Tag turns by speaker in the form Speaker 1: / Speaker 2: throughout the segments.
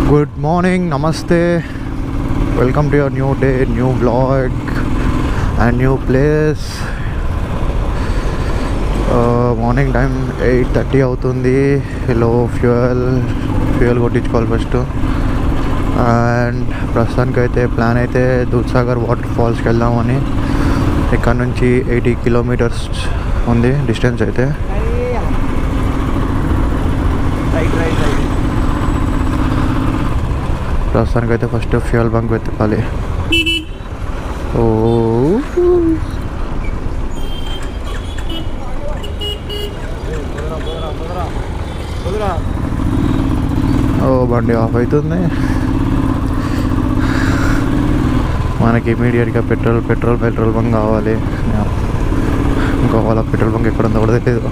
Speaker 1: Good morning, namaste. Welcome to your new day, new vlog, and new place. Morning time 8:30 అవుతుంది. లో fuel కొట్టించుకోవాలి first. And ప్రస్తుతానికైతే plan అయితే Dudhsagar water ఫాల్స్కి వెళ్దామని. ఇక్కడ నుంచి 80 కిలోమీటర్స్ ఉంది డిస్టెన్స్ అయితే. ప్రస్తుతానికైతే ఫస్ట్ ఫ్యూయల్ బంక్ వెతకాలి. బండి ఆఫ్ అవుతుంది. మనకి ఇమీడియట్గా పెట్రోల్ బంక్ కావాలి. ఇంకా వాళ్ళ పెట్రోల్ బంక్ ఎక్కడ ఉందో కూడా తెలియదు.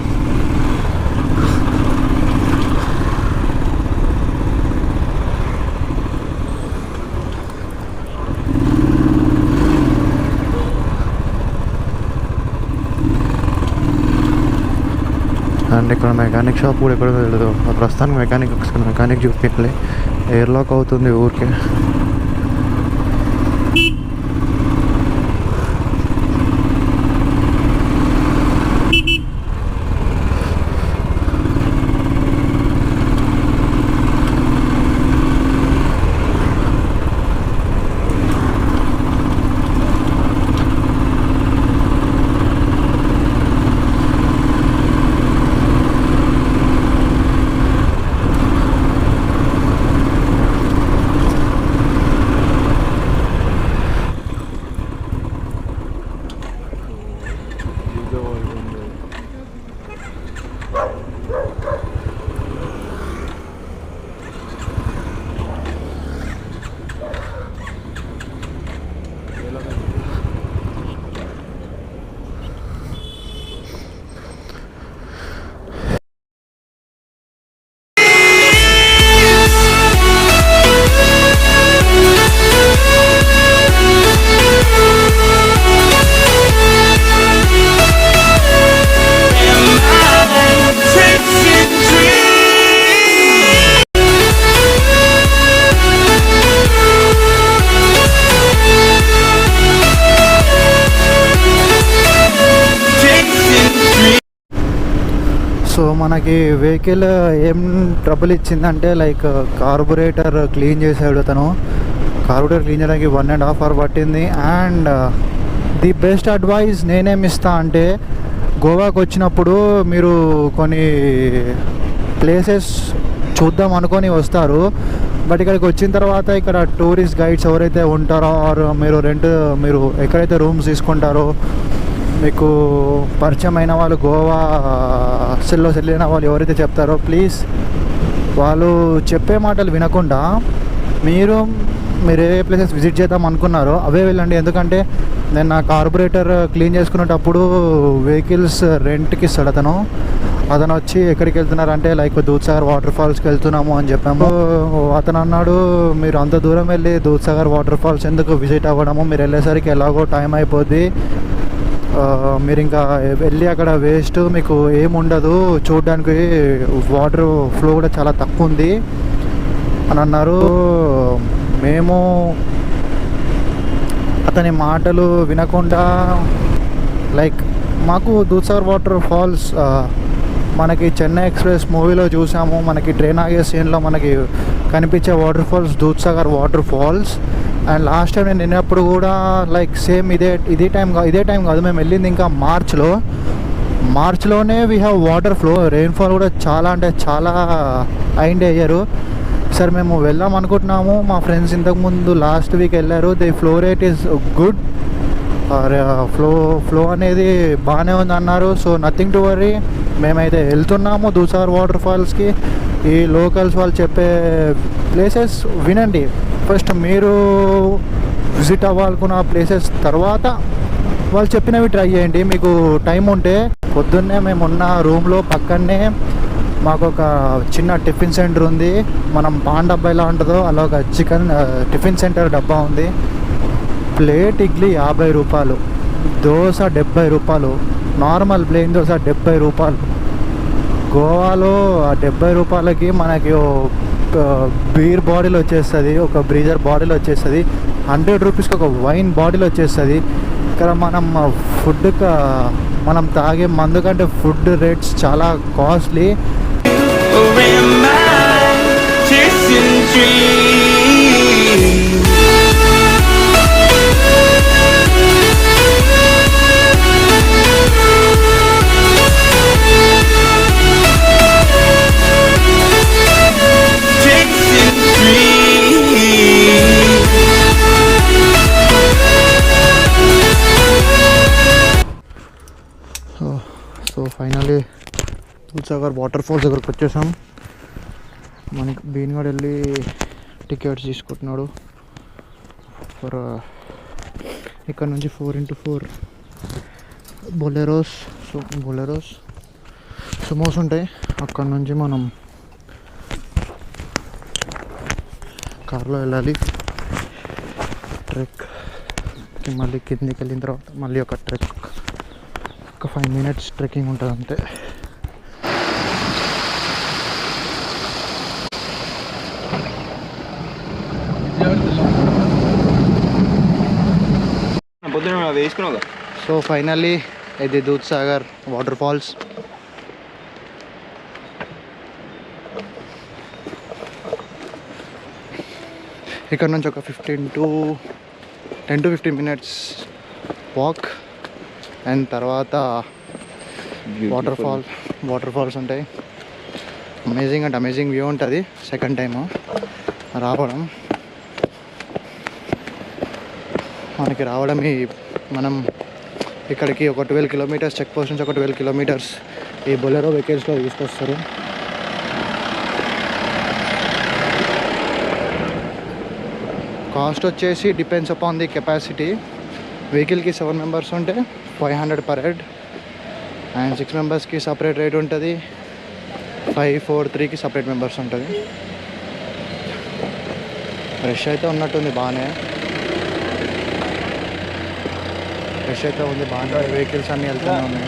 Speaker 1: అండ్ ఇక్కడ మెకానిక్ షాప్ కూడా ఎక్కడ తెలియదు. ప్రస్తుతానికి మెకానిక్ చూపించాలి. ఎయిర్ లాక్ అవుతుంది ఊరికే. సో మనకి వెహికల్ ఏం ట్రబుల్ ఇచ్చిందంటే లైక్ కార్బొరేటర్ క్లీన్ చేసాడు అతను. కార్బొరేటర్ క్లీన్ చేయడానికి 1.5 hours పట్టింది. అండ్ ది బెస్ట్ అడ్వైస్ నేనేమిస్తా అంటే, గోవాకి వచ్చినప్పుడు మీరు కొన్ని ప్లేసెస్ చూద్దాం అనుకొని వస్తారు. బట్ ఇక్కడికి వచ్చిన తర్వాత ఇక్కడ టూరిస్ట్ గైడ్స్ ఎవరైతే ఉంటారో ఆర్ మీరు ఎక్కడైతే రూమ్స్ తీసుకుంటారో, మీకు పరిచయం అయిన వాళ్ళు గోవా వెళ్ళిన వాళ్ళు ఎవరైతే చెప్తారో, ప్లీజ్ వాళ్ళు చెప్పే మాటలు వినకుండా మీరు ఏ ప్లేసెస్ విజిట్ చేద్దాం అనుకున్నారో అవే వెళ్ళండి. ఎందుకంటే నేను నా కార్బొరేటర్ క్లీన్ చేసుకునేటప్పుడు వెహికల్స్ రెంట్కి ఇస్తాడు అతను వచ్చి ఎక్కడికి వెళ్తున్నారంటే లైక్ దూద్సాగర్ వాటర్ ఫాల్స్కి వెళ్తున్నాము అని చెప్పాము. అతను అన్నాడు, మీరు అంత దూరం వెళ్ళి దూద్సాగర్ వాటర్ ఫాల్స్ ఎందుకు విజిట్ అవ్వడము, మీరు వెళ్ళేసరికి ఎలాగో టైం అయిపోద్ది, మీరు ఇంకా వెళ్ళి అక్కడ వేస్ట్, మీకు ఏముండదు చూడడానికి, వాటర్ ఫ్లో కూడా చాలా తక్కువ ఉంది అని అన్నారు. మేము అతని మాటలు వినకుండా లైక్ మాకు దూద్సాగర్ వాటర్ ఫాల్స్ మనకి చెన్నై ఎక్స్ప్రెస్ మూవీలో చూసాము. మనకి ట్రైన్ ఆగే సీన్లో మనకి కనిపించే water falls Dudhsagar water falls. And last time నేను వెళ్ళినప్పుడు కూడా లైక్ సేమ్ ఇదే టైం కాదు, మేము వెళ్ళింది ఇంకా మార్చ్లోనే we have water flow. Rainfall కూడా చాలా అంటే చాలా అయిండ్ అయ్యారు. సరే మేము వెళ్దాం అనుకుంటున్నాము. మా ఫ్రెండ్స్ ఇంతకుముందు లాస్ట్ వీక్ వెళ్ళారు. The flow rate is good, flow అనేది బాగానే ఉంది అన్నారు. సో నథింగ్ టు వరీ, మేమైతే వెళ్తున్నాము దూద్సాగర్ వాటర్ ఫాల్స్కి. ఈ లోకల్స్ వాళ్ళు చెప్పే ప్లేసెస్ వినండి ఫస్ట్. మీరు విజిట్ అవ్వాలనుకున్న ప్లేసెస్ తర్వాత వాళ్ళు చెప్పినవి ట్రై చేయండి. మీకు టైం ఉంటే పొద్దున్నే మేమున్న రూమ్లో పక్కనే మాకు ఒక చిన్న టిఫిన్ సెంటర్ ఉంది. మనం పాన్ డబ్బా ఎలా ఉంటుందో అలా ఒక టిఫిన్ సెంటర్ డబ్బా ఉంది. ప్లేట్ ఇడ్లీ 50 రూపాయలు, దోశ 70 రూపాయలు, నార్మల్ ప్లేన్ దోశ 70 రూపాయలు. గోవాలో ఆ 70 రూపాయలకి మనకి బీర్ బాటిల్ వచ్చేస్తుంది, ఒక బ్రీజర్ బాటిల్ వచ్చేస్తుంది. 100 రూపీస్కి ఒక వైన్ బాటిల్ వచ్చేస్తుంది. ఇక్కడ మనం ఫుడ్, మనం తాగే మందు కంటే ఫుడ్ రేట్స్ చాలా costly. So finally Dudhsagar water falls దగ్గరకు వచ్చేసాం. మనకి బీన్గాడ్ వెళ్ళి టికెట్స్ తీసుకుంటున్నాడు ఫర్ ఇక్కడ నుంచి 4x4 బొలెరోస్. సో బొలెరోస్ సుమోస్ ఉంటాయి. అక్కడ నుంచి మనం కార్లో వెళ్ళాలి. ట్రెక్కి మళ్ళీ కిందికి వెళ్ళిన తర్వాత మళ్ళీ ఒక ట్రెక్, ఒక 5 minutes ట్రెక్కింగ్ ఉంటుంది అంతే. సో ఫైనల్లీ ఇది దూద్సాగర్ వాటర్ ఫాల్స్. ఇక్కడ నుంచి ఒక 10 to 15 minutes వాక్, అండ్ తర్వాత వాటర్ ఫాల్స్ ఉంటాయి. అమేజింగ్ అంటే అమేజింగ్ వ్యూ ఉంటుంది. సెకండ్ టైము రావడం, మనం ఇక్కడికి ఒక 12 kilometers చెక్ పోస్ట్ నుంచి ఒక 12 kilometers ఈ బొలెరో వెహికల్స్లో తీసుకొస్తారు. కాస్ట్ వచ్చేసి డిపెండ్స్ అపాన్ ది కెపాసిటీ. వెహికల్కి 7 members ఉంటే 500 per head, and 6 members separate rate ఉంటుంది. 5, 4, 3కి సపరేట్ మెంబర్స్ ఉంటుంది. రష్ అయితే ఉన్నట్టుంది, బాగానే రష్ అయితే ఉంది, బాగా వెహికల్స్ అన్నీ వెళ్తూనే ఉన్నాయి.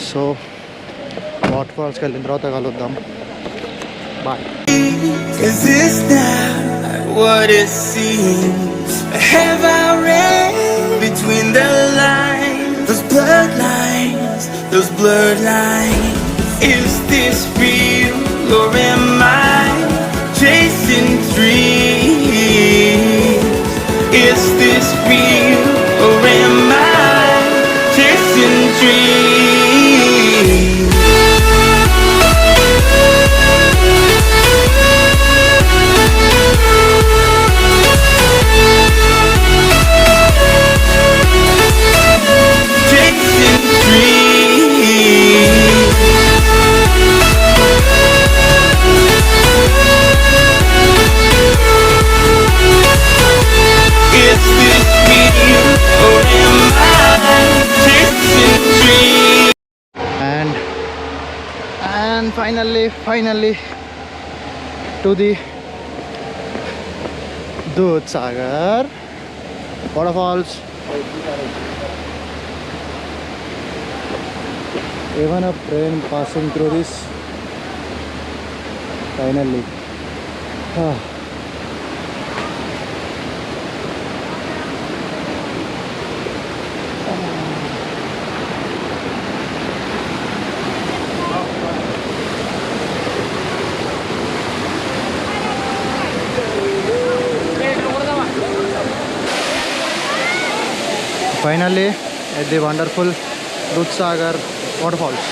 Speaker 1: సో వాటర్ ఫాల్స్కి వెళ్ళిన తర్వాత కలుద్దాం. Bye.
Speaker 2: Is this not what it seems? Have I read between the lines? Those bloodlines, those blurred lines. Is this real or am I chasing dreams? Is this real or am I chasing dreams?
Speaker 1: And finally to the Dudhsagar waterfalls. Even a train passing through this. Finally. Finally at the wonderful Dudhsagar waterfalls.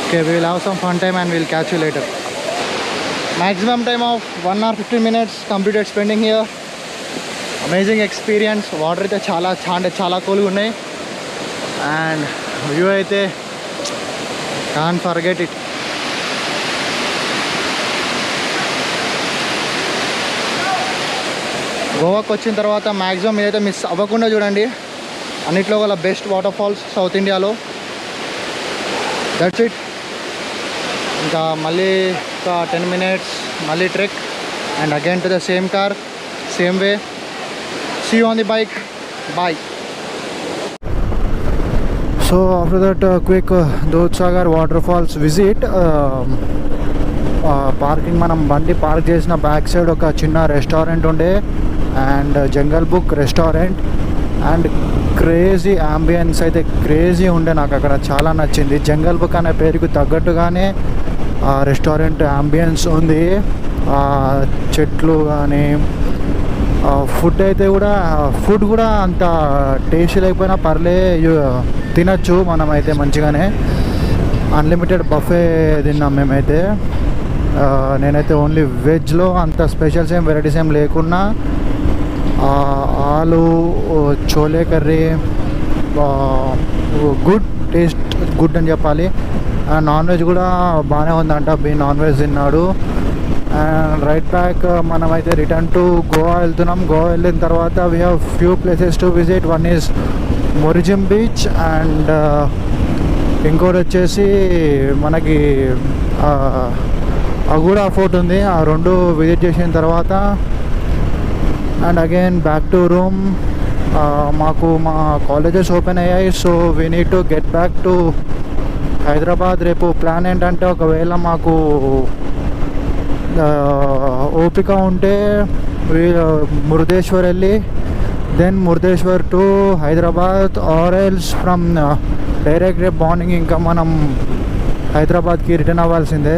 Speaker 1: Okay, we will have some fun time and we will catch you later. Maximum time of 1 hour 15 minutes completed spending here. Amazing experience. Water అయితే చాలా కూల్గా ఉన్నాయి, and view అయితే can't forget it. గోవాకి వచ్చిన తర్వాత maximum ఏదైతే miss అవ్వకుండా చూడండి. అన్నిట్లో గల బెస్ట్ వాటర్ ఫాల్స్ సౌత్ ఇండియాలో. That's it. ఇంకా మళ్ళీ ఒక 10 minutes మళ్ళీ trek and again to the same car same way. See you on the bike. Bye. So after that quick Dudhsagar water falls visit, parking మనం బండి పార్క్ చేసిన back side ఒక చిన్న రెస్టారెంట్ ఉండే and jungle book restaurant and crazy ambience అయితే crazy ఉండే. నాకు అక్కడ చాలా నచ్చింది. జంగల్ బుక్ అనే పేరుకు తగ్గట్టుగానే ఆ రెస్టారెంట్ అంబియన్స్ ఉంది. చెట్లు కానీ ఫుడ్ అయితే కూడా ఫుడ్ కూడా అంత టేస్ట్ లేకపోయినా పర్లే తినచ్చు మనమైతే మంచిగానే. అన్లిమిటెడ్ బఫే తిన్నాం మేమైతే. నేనైతే ఓన్లీ వెజ్లో అంత స్పెషల్స్ ఏం వెరైటీస్ ఏం లేకున్నా aloo chole curry good taste, good అని చెప్పాలి. నాన్ వెజ్ కూడా బాగానే ఉందంట. నాన్ వెజ్ తిన్నాడు. అండ్ రైట్ బ్యాక్ మనమైతే రిటర్న్ టు గోవా వెళ్తున్నాం. గోవా వెళ్ళిన తర్వాత we have few places to visit. One is Morjim beach and ఇంకోటి వచ్చేసి మనకి అగూడా ఫోర్ట్ ఉంది. ఆ రెండు విజిట్ చేసిన తర్వాత and again back to room. మాకు మా కాలేజెస్ ఓపెన్ అయ్యాయి. So we need to get back to Hyderabad. రేపు ప్లాన్ ఏంటంటే ఒకవేళ మాకు ఓపిక ఉంటే మురుదేశ్వర్ వెళ్ళి then Murudeshwar to Hyderabad or else from direct రేపు మార్నింగ్ ఇంకా మనం హైదరాబాద్కి రిటర్న్ అవ్వాల్సిందే.